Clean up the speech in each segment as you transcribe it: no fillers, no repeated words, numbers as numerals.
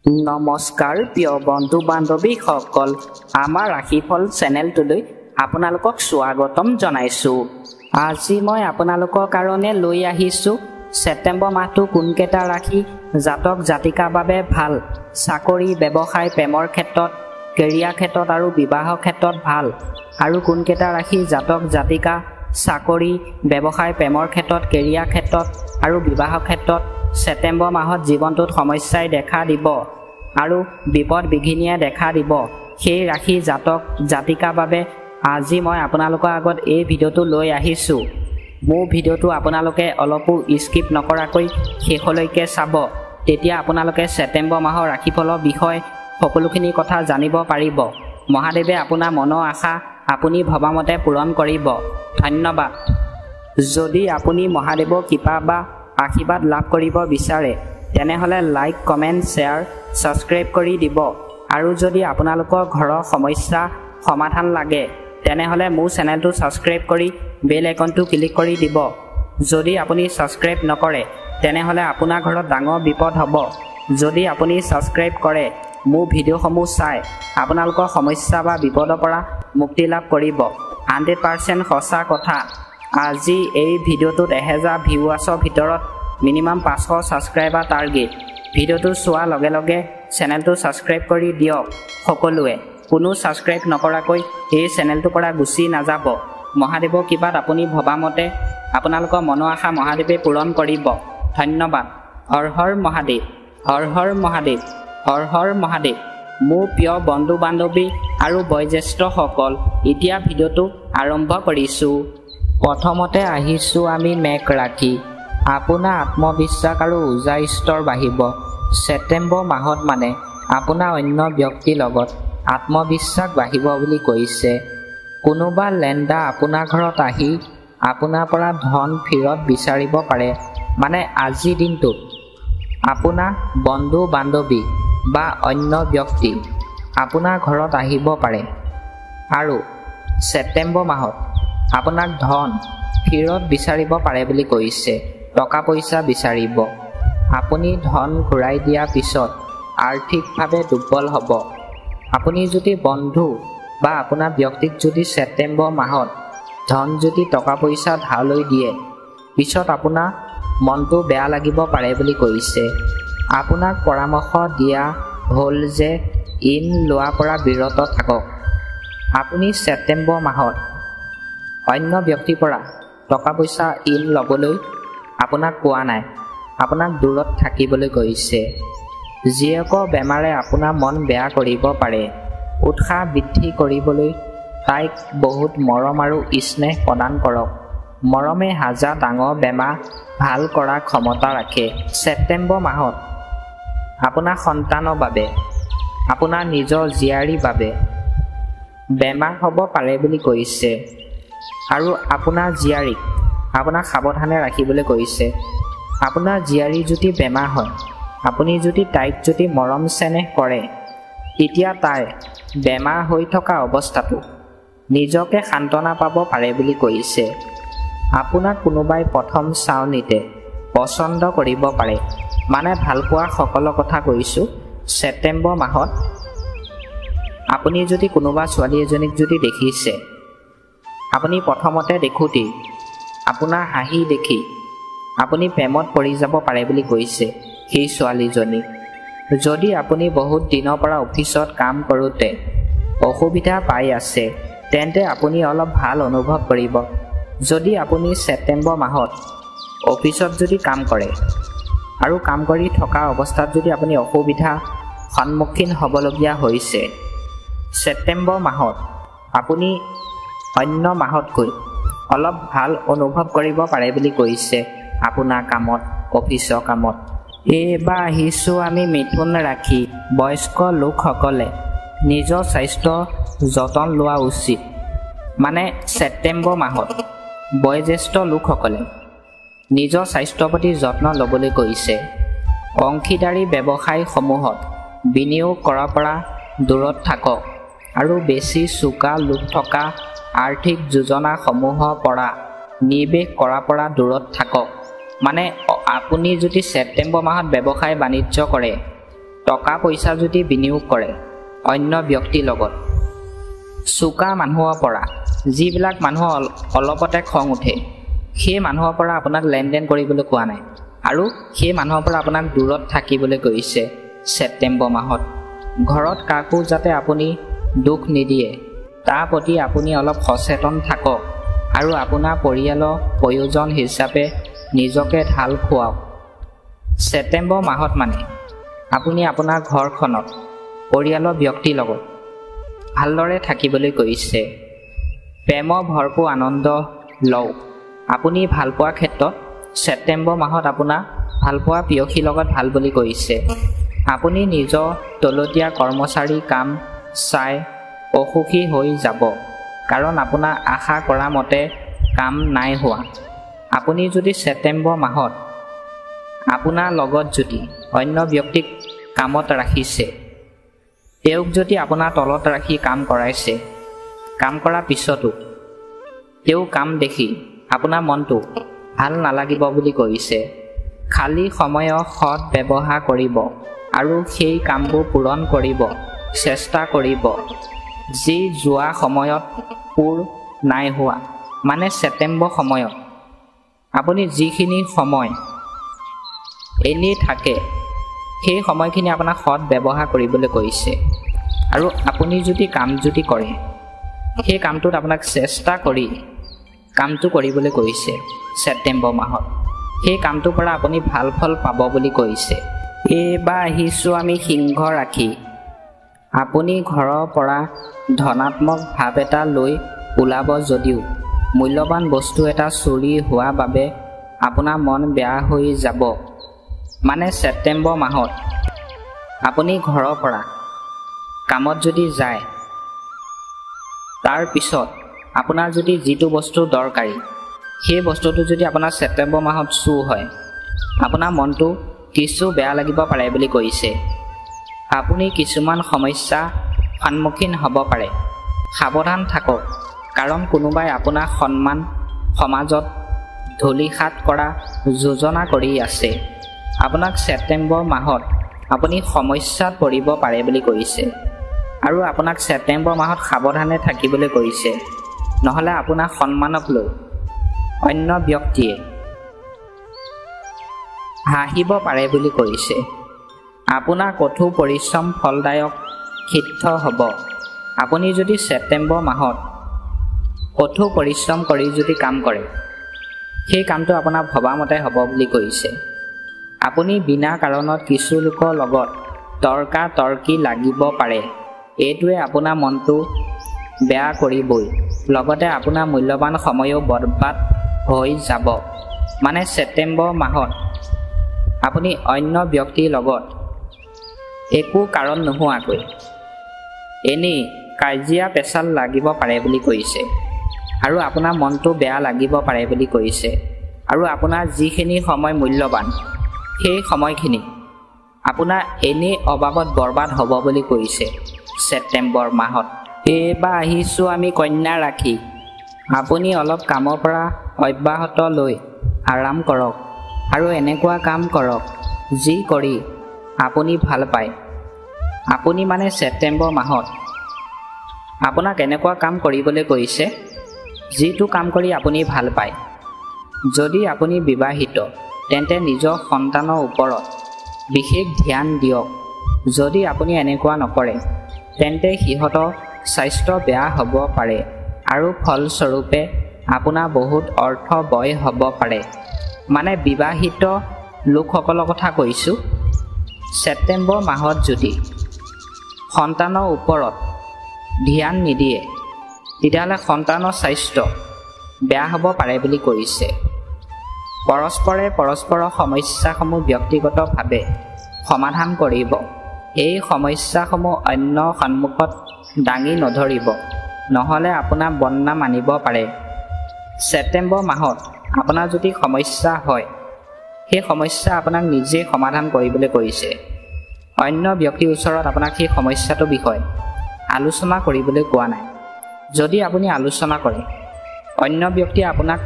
নমস্কাৰ প্ৰিয় বন্ধু বান্ধৱীসকল, আমাৰ ৰাশিফল চেনেলটোলৈ আপোনালোকক স্বাগতম জনাইছোঁ। আজি মই আপোনালোকৰ কাৰণে লৈ আহিছোঁ ছেপ্টেম্বৰ মাহটো কোনকেইটা ৰাশি জাতক জাতিকাৰ বাবে ভাল, চাকৰি ব্যৱসায় প্ৰেমৰ ক্ষেত্ৰত, কেৰিয়াৰ ক্ষেত্ৰত আৰু বিবাহৰ ক্ষেত্ৰত ভাল, আৰু কোনকেইটা ৰাশি জাতক জাতিকা চাকৰি ব্যৱসায় প্ৰেমৰ ক্ষেত্ৰত, কেৰিয়াৰ ক্ষেত্ৰত আৰু বিবাহৰ ক্ষেত্ৰত ছেপ্টেম্বৰ মাহত জীৱনটোত সমস্যাই দেখা দিব আৰু বিপদ বিঘিনিয়ে দেখা দিব, সেই ৰাশি জাতক জাতিকাৰ বাবে আজি মই আপোনালোকৰ আগত এই ভিডিঅ'টো লৈ আহিছোঁ। মোৰ ভিডিঅ'টো আপোনালোকে অলপো স্কিপ নকৰাকৈ শেষলৈকে চাব, তেতিয়া আপোনালোকে ছেপ্টেম্বৰ মাহৰ ৰাশিফলৰ বিষয়ে সকলোখিনি কথা জানিব পাৰিব। মহাদেৱে আপোনাৰ মনৰ আশা আপুনি ভবামতে পূৰণ কৰিব। ধন্যবাদ। যদি আপুনি মহাদেৱৰ কৃপা বা আশীৰ্বাদ লাভ কৰিব বিচাৰে তেনেহ'লে লাইক কমেণ্ট শ্বেয়াৰ ছাবস্ক্ৰাইব কৰি দিব, আৰু যদি আপোনালোকৰ ঘৰৰ সমস্যা সমাধান লাগে তেনেহ'লে মোৰ চেনেলটো ছাবস্ক্ৰাইব কৰি বেল আইকনটো ক্লিক কৰি দিব। যদি আপুনি ছাবস্ক্ৰাইব নকৰে তেনেহ'লে আপোনাৰ ঘৰত ডাঙৰ বিপদ হ'ব। যদি আপুনি ছাবস্ক্ৰাইব কৰে মোৰ ভিডিঅ'সমূহ চাই আপোনালোকৰ সমস্যা বা বিপদৰ পৰা মুক্তি লাভ কৰিব। 100% সঁচা কথা। আজি এই ভিডিঅ'টোত 1000 ভিউৱাৰ্ছৰ ভিতৰত মিনিমাম 500 ছাবস্ক্ৰাইবাৰ টাৰ্গেট। ভিডিঅ'টো চোৱাৰ লগে লগে চেনেলটো ছাবস্ক্ৰাইব কৰি দিয়ক সকলোৱে। কোনো ছাবস্ক্ৰাইব নকৰাকৈ এই চেনেলটোৰ পৰা গুচি নাযাব। মহাদেৱৰ কৃপাত আপুনি ভবামতে আপোনালোকৰ মনৰ আশা মহাদেৱে পূৰণ কৰিব। ধন্যবাদ। হৰ হৰ মহাদেৱ, হৰ হৰ মহাদেৱ, হৰ হৰ মহাদেৱ। মোৰ প্ৰিয় বন্ধু বান্ধৱী আৰু বয়োজ্যেষ্ঠসকল, এতিয়া ভিডিঅ'টো আৰম্ভ কৰিছোঁ। প্ৰথমতে আহিছোঁ আমি মেঘ ৰাশি। আপোনাৰ আত্মবিশ্বাস আৰু উৰ্জাৰ স্তৰ বাঢ়িব। ছেপ্টেম্বৰ মাহত মানে আপোনাৰ অন্য ব্যক্তিৰ লগত আত্মবিশ্বাস বাঢ়িব বুলি কৈছে। কোনোবা লেণ্ডাৰ আপোনাৰ ঘৰত আহি আপোনাৰ পৰা ধন ফিৰত বিচাৰিব পাৰে। মানে আজিৰ দিনটোত আপোনাৰ বন্ধু বান্ধৱী বা অন্য ব্যক্তি আপোনাৰ ঘৰত আহিব পাৰে, আৰু ছেপ্টেম্বৰ মাহত আপোনাক ধন ফিৰত বিচাৰিব পাৰে বুলি কৈছে। টকা পইচা বিচাৰিব। আপুনি ধন ঘূৰাই দিয়াৰ পিছত আৰ্থিকভাৱে দুৰ্বল হ'ব। আপুনি যদি বন্ধু বা আপোনাৰ ব্যক্তিক যদি ছেপ্টেম্বৰ মাহত ধন যদি টকা পইচা ধাৰলৈ দিয়ে, পিছত আপোনাৰ মনটো বেয়া লাগিব পাৰে বুলি কৈছে। আপোনাক পৰামৰ্শ দিয়া হ'ল যে ঋণ লোৱাৰ পৰা বিৰত থাকক। আপুনি ছেপ্টেম্বৰ মাহত অন্য ব্যক্তিৰ পৰা টকা পইচা ঋণ ল'বলৈ আপোনাক কোৱা নাই, আপোনাক দূৰত থাকিবলৈ কৈছে। জীয়েকৰ বেমাৰে আপোনাৰ মন বেয়া কৰিব পাৰে। উৎসাহ বৃদ্ধি কৰিবলৈ তাইক বহুত মৰম আৰু স্নেহ প্ৰদান কৰক। মৰমে হাজাৰ ডাঙৰ বেমাৰ ভাল কৰাৰ ক্ষমতা ৰাখে। ছেপ্টেম্বৰ মাহত আপোনাৰ সন্তানৰ বাবে, আপোনাৰ নিজৰ জীয়াৰীৰ বাবে বেমাৰ হ'ব পাৰে বুলি কৈছে, আৰু আপোনাৰ জীয়াৰীক আপোনাক সাৱধানে ৰাখিবলৈ কৈছে। আপোনাৰ জীয়াৰী যদি বেমাৰ হয়, আপুনি যদি তাইক যদি মৰম চেনেহ কৰে, তেতিয়া তাই বেমাৰ হৈ থকা অৱস্থাটো নিজকে সান্তনা পাব পাৰে বুলি কৈছে। আপোনাক কোনোবাই প্ৰথম চাৱনিতে পচন্দ কৰিব পাৰে। মানে ভালপোৱা সকলৰ কথা কৈছোঁ। ছেপ্টেম্বৰ মাহত আপুনি যদি কোনোবা ছোৱালী এজনীক যদি দেখিছে, আপুনি প্ৰথমতে দেখোঁতেই আপোনাৰ হাঁহি দেখি আপুনি প্ৰেমত পৰি যাব পাৰে বুলি কৈছে সেই ছোৱালীজনী। যদি আপুনি বহুত দিনৰ পৰা অফিচত কাম কৰোঁতে অসুবিধা পাই আছে তেন্তে আপুনি অলপ ভাল অনুভৱ কৰিব। যদি আপুনি ছেপ্টেম্বৰ মাহত অফিচত যদি কাম কৰে আৰু কাম কৰি থকা অৱস্থাত যদি আপুনি অসুবিধা সন্মুখীন হ'বলগীয়া হৈছে, ছেপ্টেম্বৰ মাহত আপুনি অন্য মাহতকৈ অলপ ভাল অনুভৱ কৰিব পাৰে বুলি কৈছে আপোনাৰ কামত, অফিচৰ কামত। এইবাৰ আহিছোঁ আমি মিথুন ৰাশি। বয়স্ক লোকসকলে নিজৰ স্বাস্থ্য যতন লোৱা উচিত। মানে ছেপ্টেম্বৰ মাহত বয়োজ্যেষ্ঠ লোকসকলে নিজৰ স্বাস্থ্যৰ প্ৰতি যত্ন ল'বলৈ কৈছে। অংশীদাৰী ব্যৱসায়সমূহত বিনিয়োগ কৰাৰ পৰা দূৰত থাকক, আৰু বেছি চোকা লোক থকা আৰ্থিক যোজনাসমূহৰ পৰা নিৱেশ কৰাৰ পৰা দূৰত থাকক। মানে আপুনি যদি ছেপ্টেম্বৰ মাহত ব্যৱসায় বাণিজ্য কৰে টকা পইচা যদি বিনিয়োগ কৰে অন্য ব্যক্তিৰ লগত চোকা মানুহৰ পৰা যিবিলাক মানুহৰ অলপতে খং উঠে সেই মানুহৰ পৰা আপোনাক লেনদেন কৰিবলৈ কোৱা নাই আৰু সেই মানুহৰ পৰা আপোনাক দূৰত থাকিবলৈ কৈছে ছেপ্টেম্বৰ মাহত ঘৰত কাকো যাতে আপুনি দুখ নিদিয়ে তাৰ প্ৰতি আপুনি অলপ সচেতন থাকক আৰু আপোনাৰ পৰিয়ালৰ প্ৰয়োজন হিচাপে নিজকে ঢাল খুৱাওক ছেপ্টেম্বৰ মাহত মানে আপুনি আপোনাৰ ঘৰখনত পৰিয়ালৰ ব্যক্তিৰ লগত ভালদৰে থাকিবলৈ কৈছে প্ৰেমৰ ভৰপূৰ আনন্দ লওক আপুনি ভালপোৱাৰ ক্ষেত্ৰত ছেপ্টেম্বৰ মাহত আপোনাৰ ভালপোৱা প্ৰিয়সীৰ লগত ভাল বুলি কৈছে আপুনি নিজৰ তলতীয়া কৰ্মচাৰী কাম চাই অসুখী হৈ যাব কাৰণ আপোনাৰ আশা কৰা মতে কাম নাই হোৱা আপুনি যদি ছেপ্টেম্বৰ মাহত আপোনাৰ লগত যদি অন্য ব্যক্তিক কামত ৰাখিছে তেওঁক যদি আপোনাৰ তলত ৰাখি কাম কৰাইছে কাম কৰাৰ পিছতো তেওঁ কাম দেখি আপোনাৰ মনটো ভাল নালাগিব বুলি কৈছে খালী সময়ৰ সৎ ব্যৱহাৰ কৰিব আৰু সেই কামবোৰ পূৰণ কৰিব চেষ্টা কৰিব যি যোৱা সময়ত পূৰ নাই হোৱা মানে ছেপ্টেম্বৰ সময়ত আপুনি যিখিনি সময় এনেই থাকে সেই সময়খিনি আপোনাক সৎ ব্যৱহাৰ কৰিবলৈ কৈছে আৰু আপুনি যদি কাম যদি কৰে সেই কামটোত আপোনাক চেষ্টা কৰি কামটো কৰিবলৈ কৈছে ছেপ্টেম্বৰ মাহত সেই কামটোৰ পৰা আপুনি ভাল ফল পাব বুলি কৈছে এইবাৰ আহিছোঁ আমি সিংহ ৰাখি আপুনি ঘৰৰ পৰা ধনাত্মক ভাৱ এটা লৈ ওলাব যদিও মূল্যৱান বস্তু এটা চুৰি হোৱা বাবে আপোনাৰ মন বেয়া হৈ যাব মানে ছেপ্টেম্বৰ মাহত আপুনি ঘৰৰ পৰা কামত যদি যায় তাৰ পিছত আপোনাৰ যদি যিটো বস্তু দৰকাৰী সেই বস্তুটো যদি আপোনাৰ ছেপ্টেম্বৰ মাহত চুৰ হয় আপোনাৰ মনটো কিছু বেয়া লাগিব পাৰে বুলি কৈছে আপুনি কিছুমান সমস্যা সন্মুখীন হ'ব পাৰে সাৱধান থাকক কাৰণ কোনোবাই আপোনাৰ সন্মান সমাজত ধূলিসাৎ কৰা যোজনা কৰি আছে আপোনাক ছেপ্টেম্বৰ মাহত আপুনি সমস্যাত পৰিব পাৰে বুলি কৈছে আৰু আপোনাক ছেপ্টেম্বৰ মাহত সাৱধানে থাকিবলৈ কৈছে নহ'লে আপোনাৰ সন্মানক লৈ অন্য ব্যক্তিয়ে হাঁহিব পাৰে বুলি কৈছে আপোনাৰ কঠোৰ পৰিশ্ৰম ফলদায়ক সিদ্ধ হ'ব আপুনি যদি ছেপ্টেম্বৰ মাহত কঠোৰ পৰিশ্ৰম কৰি যদি কাম কৰে সেই কামটো আপোনাৰ ভবামতে হ'ব বুলি কৈছে আপুনি বিনা কাৰণত কিছু লোকৰ লগত তৰ্কাতৰ্কি লাগিব পাৰে এইটোৱে আপোনাৰ মনটো বেয়া কৰিবই লগতে আপোনাৰ মূল্যৱান সময়ো বৰবাদ হৈ যাব মানে ছেপ্টেম্বৰ মাহত আপুনি অন্য ব্যক্তিৰ লগত একো কাৰণ নোহোৱাকৈ এনেই কাজিয়া পেচাল লাগিব পাৰে বুলি কৈছে আৰু আপোনাৰ মনটো বেয়া লাগিব পাৰে বুলি কৈছে আৰু আপোনাৰ যিখিনি সময় মূল্যৱান সেই সময়খিনি আপোনাৰ এনেই অবাবত বৰবাদ হ'ব বুলি কৈছে ছেপ্টেম্বৰ মাহত এইবাৰ আহিছোঁ আমি কন্যা ৰাখি আপুনি অলপ কামৰ পৰা অব্যাহত লৈ আৰাম কৰক আৰু এনেকুৱা কাম কৰক যি কৰি আপুনি ভাল পায় আপুনি মানে ছেপ্টেম্বৰ মাহত আপোনাক এনেকুৱা কাম কৰিবলৈ কৈছে যিটো কাম কৰি আপুনি ভাল পায় যদি আপুনি বিবাহিত তেন্তে নিজৰ সন্তানৰ ওপৰত বিশেষ ধ্যান দিয়ক যদি আপুনি এনেকুৱা নকৰে তেন্তে সিহঁতৰ স্বাস্থ্য বেয়া হ'ব পাৰে আৰু ফলস্বৰূপে আপোনাৰ বহুত অৰ্থ ব্যয় হ'ব পাৰে মানে বিবাহিত লোকসকলৰ কথা কৈছোঁ ছেপ্টেম্বৰ মাহত যদি সন্তানৰ ওপৰত ধ্যান নিদিয়ে তেতিয়াহ'লে সন্তানৰ স্বাস্থ্য বেয়া হ'ব পাৰে বুলি কৈছে পৰস্পৰে পৰস্পৰৰ সমস্যাসমূহ ব্যক্তিগতভাৱে সমাধান কৰিব এই সমস্যাসমূহ অন্য সন্মুখত দাঙি নধৰিব নহ'লে আপোনাৰ বদনাম আনিব পাৰে ছেপ্টেম্বৰ মাহত আপোনাৰ যদি সমস্যা হয় সেই সমস্যা আপোনাক নিজে সমাধান কৰিবলৈ কৈছে অন্য ব্যক্তিৰ ওচৰত আপোনাক সেই সমস্যাটোৰ বিষয়ে আলোচনা কৰিবলৈ কোৱা নাই যদি আপুনি আলোচনা কৰে অন্য ব্যক্তিয়ে আপোনাক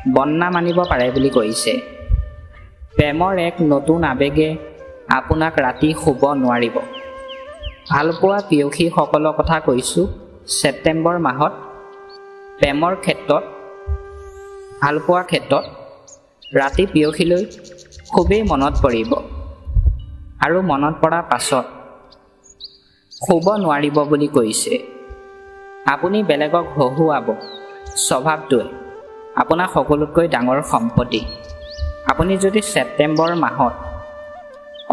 বদনাম আনিব পাৰে বুলি কৈছে প্ৰেমৰ এক নতুন আৱেগে আপোনাক ৰাতি শুব নোৱাৰিব। ভালপোৱা প্ৰেয়সীসকলৰ কথা কৈছোঁ। ছেপ্টেম্বৰ মাহত প্ৰেমৰ ক্ষেত্ৰত, ভালপোৱাৰ ক্ষেত্ৰত ৰাতি প্ৰেয়সীলৈ খুবেই মনত পৰিব আৰু মনত পৰাৰ পাছত শুব নোৱাৰিব বুলি কৈছে। আপুনি বেলেগক হহুৱাব স্বভাৱটোৱে আপোনাৰ সকলোতকৈ ডাঙৰ সম্পত্তি। আপুনি যদি ছেপ্টেম্বৰ মাহত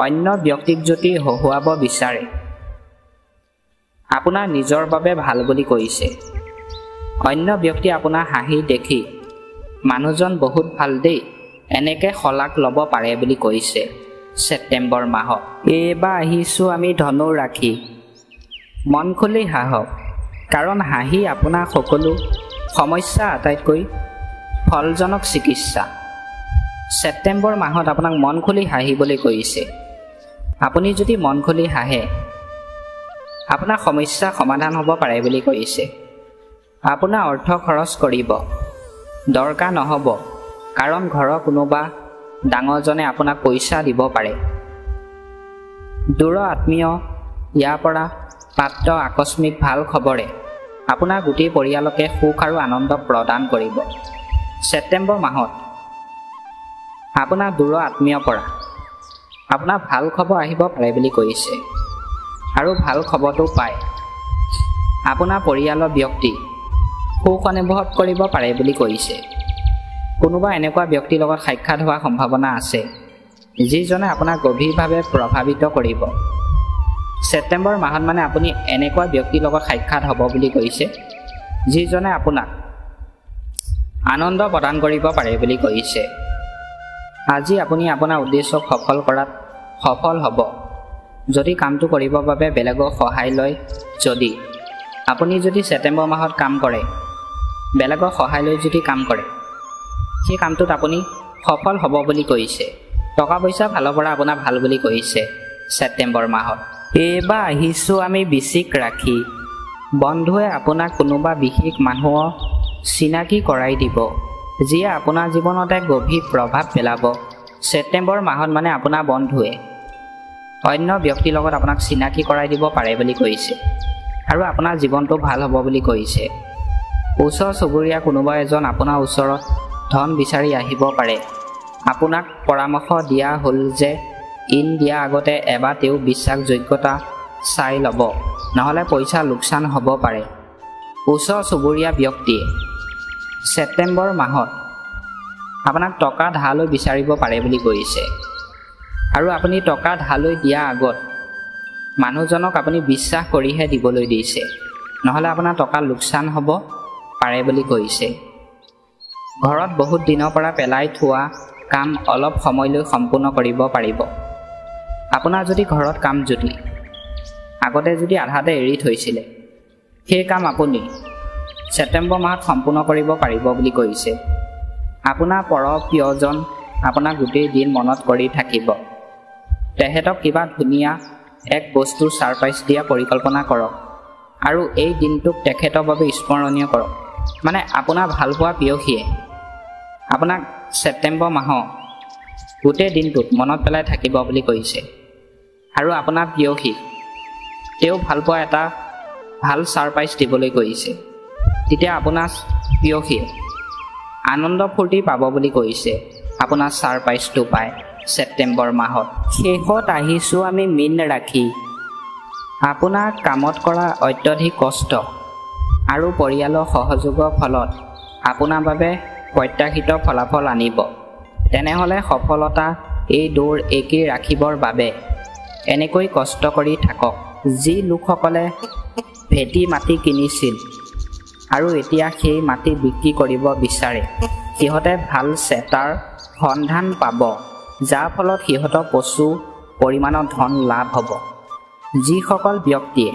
অন্য ব্যক্তিক যদি হহুৱাব বিচাৰে, আপোনাৰ নিজৰ বাবে ভাল বুলি কৈছে। অন্য ব্যক্তি আপোনাৰ হাঁহি দেখি মানুহজন বহুত ভাল দেই, এনেকৈ শলাগ ল'ব পাৰে বুলি কৈছে ছেপ্টেম্বৰ মাহত। এইবাৰ আহিছোঁ আমি ধনু ৰাশি। মন খুলি হাঁহক, কাৰণ হাঁহি আপোনাৰ সকলো সমস্যা আটাইতকৈ ফলজনক চিকিৎসা। ছেপ্টেম্বৰ মাহত আপোনাক মন খুলি হাঁহিবলৈ কৈছে। আপুনি যদি মন খুলি হাঁহে, আপোনাৰ সমস্যা সমাধান হ'ব পাৰে বুলি কৈছে। আপোনাৰ অৰ্থ খৰচ কৰিব দৰকাৰ নহ'ব, কাৰণ ঘৰৰ কোনোবা ডাঙৰজনে আপোনাক পইচা দিব পাৰে। দূৰৰ আত্মীয় ইয়াৰ পৰা প্ৰাপ্ত আকস্মিক ভাল খবৰে আপোনাৰ গোটেই পৰিয়ালকে সুখ আৰু আনন্দ প্ৰদান কৰিব। ছেপ্টেম্বৰ মাহত আপোনাৰ দূৰৰ আত্মীয়ৰ পৰা আপোনাৰ ভাল খবৰ আহিব পাৰে বুলি কৈছে, আৰু ভাল খবৰটো পাই আপোনাৰ পৰিয়ালৰ ব্যক্তি সুখ অনুভৱ কৰিব পাৰে বুলি কৈছে। কোনোবা এনেকুৱা ব্যক্তিৰ লগত সাক্ষাৎ হোৱাৰ সম্ভাৱনা আছে যিজনে আপোনাক গভীৰভাৱে প্ৰভাৱিত কৰিব। ছেপ্টেম্বৰ মাহত মানে আপুনি এনেকুৱা ব্যক্তিৰ লগত সাক্ষাৎ হ'ব বুলি কৈছে যিজনে আপোনাক আনন্দ প্ৰদান কৰিব পাৰে বুলি কৈছে। আজি আপুনি আপোনাৰ উদ্দেশ্যক সফল কৰাত সফল হ'ব যদি কামটো কৰিবৰ বাবে বেলেগৰ সহায় লয়। যদি আপুনি ছেপ্টেম্বৰ মাহত কাম কৰে, বেলেগৰ সহায় লৈ যদি কাম কৰে, সেই কামটোত আপুনি সফল হ'ব বুলি কৈছে। টকা পইচা ফালৰ পৰা আপোনাৰ ভাল বুলি কৈছে ছেপ্টেম্বৰ মাহত। এইবাৰ আহিছোঁ আমি বৃশ্চিক ৰাশি। বন্ধুৱে আপোনাক কোনোবা বিশেষ মানুহৰ চিনাকি কৰাই দিব, যিয়ে আপোনাৰ জীৱনত এক গভীৰ প্ৰভাৱ পেলাব। ছেপ্টেম্বৰ মাহত মানে আপোনাৰ বন্ধুৱে অন্য ব্যক্তিৰ লগত আপোনাক চিনাকি কৰাই দিব পাৰে বুলি কৈছে, আৰু আপোনাৰ জীৱনটো ভাল হ'ব বুলি কৈছে। ওচৰ চুবুৰীয়া কোনোবা এজন আপোনাৰ ওচৰত ধন বিচাৰি আহিব পাৰে। আপোনাক পৰামৰ্শ দিয়া হ'ল যে ইন দিয়াৰ আগতে এবাৰ তেওঁ বিশ্বাসযোগ্যতা চাই ল'ব, নহ'লে পইচা লোকচান হ'ব পাৰে। ওচৰ চুবুৰীয়া ব্যক্তিয়ে ছেপ্টেম্বৰ মাহত আপোনাক টকা ধাৰলৈ বিচাৰিব পাৰে বুলি কৈছে, আৰু আপুনি টকা ধাৰলৈ দিয়াৰ আগত মানুহজনক আপুনি বিশ্বাস কৰিহে দিবলৈ দিছে, নহ'লে আপোনাৰ টকা লোকচান হ'ব পাৰে বুলি কৈছে। ঘৰত বহুত দিনৰ পৰা পেলাই থোৱা কাম অলপ সময়লৈ সম্পূৰ্ণ কৰিব পাৰিব। আপোনাৰ যদি ঘৰত কাম যদি আগতে আধাতে এৰি থৈছিলে, সেই কাম আপুনি ছেপ্টেম্বৰ মাহত সম্পূৰ্ণ কৰিব পাৰিব বুলি কৈছে। আপোনাৰ প্ৰিয়জন আপোনাক গোটেই দিন মনত কৰি থাকিব। তেখেতক কিবা ধুনীয়া এক বস্তু ছাৰপ্ৰাইজ দিয়া পৰিকল্পনা কৰক, আৰু এই দিনটোক তেখেতৰ বাবে স্মৰণীয় কৰক। মানে আপোনাৰ ভালপোৱা প্ৰেয়সীয়ে আপোনাক ছেপ্টেম্বৰ মাহৰ গোটেই দিনটোত মনত পেলাই থাকিব বুলি কৈছে, আৰু আপোনাৰ প্ৰেয়সী তেওঁ ভালপোৱা এটা ভাল ছাৰপ্ৰাইজ দিবলৈ কৈছে। তেতিয়া আপোনাৰ প্ৰেয়সীয়ে আনন্দ ফূৰ্তি পাব বুলি কৈছে আপোনাৰ ছাৰপ্ৰাইজটো পায় ছেপ্টেম্বৰ মাহত। শেষত আহিছোঁ আমি মীন ৰাশি। আপোনাৰ কামত কৰা অত্যধিক কষ্ট আৰু পৰিয়ালৰ সহযোগৰ ফলত আপোনাৰ বাবে প্ৰত্যাশিত ফলাফল আনিব। তেনেহ'লে সফলতা এই দৌৰ একেই ৰাখিবৰ বাবে এনেকৈ কষ্ট কৰি থাকক। যি লোকসকলে ভেটি মাটি কিনিছিল আৰু এতিয়া সেই মাটি বিক্ৰী কৰিব বিচাৰে, সিহঁতে ভাল চেটাৰ সন্ধান পাব, যাৰ ফলত সিহঁতৰ প্ৰচুৰ পৰিমাণৰ ধন লাভ হ'ব। যিসকল ব্যক্তিয়ে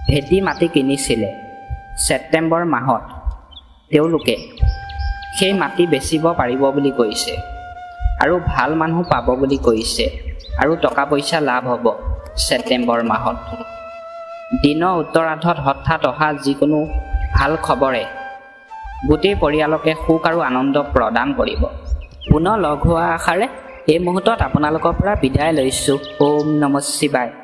ভেটি মাটি কিনিছিলে ছেপ্টেম্বৰ মাহত, তেওঁলোকে সেই মাটি বেচিব পাৰিব বুলি কৈছে, আৰু ভাল মানুহ পাব বুলি কৈছে, আৰু টকা পইচা লাভ হ'ব ছেপ্টেম্বৰ মাহত। দিনৰ উত্তৰাৰ্ধত হঠাৎ অহা যিকোনো ভাল খবৰে গোটেই পৰিয়ালকে সুখ আৰু আনন্দ প্ৰদান কৰিব। পুনৰ লগ হোৱাৰ আশাৰে এই মুহূৰ্তত আপোনালোকৰ পৰা বিদায় লৈছোঁ। ওম নমঃ শিৱায়।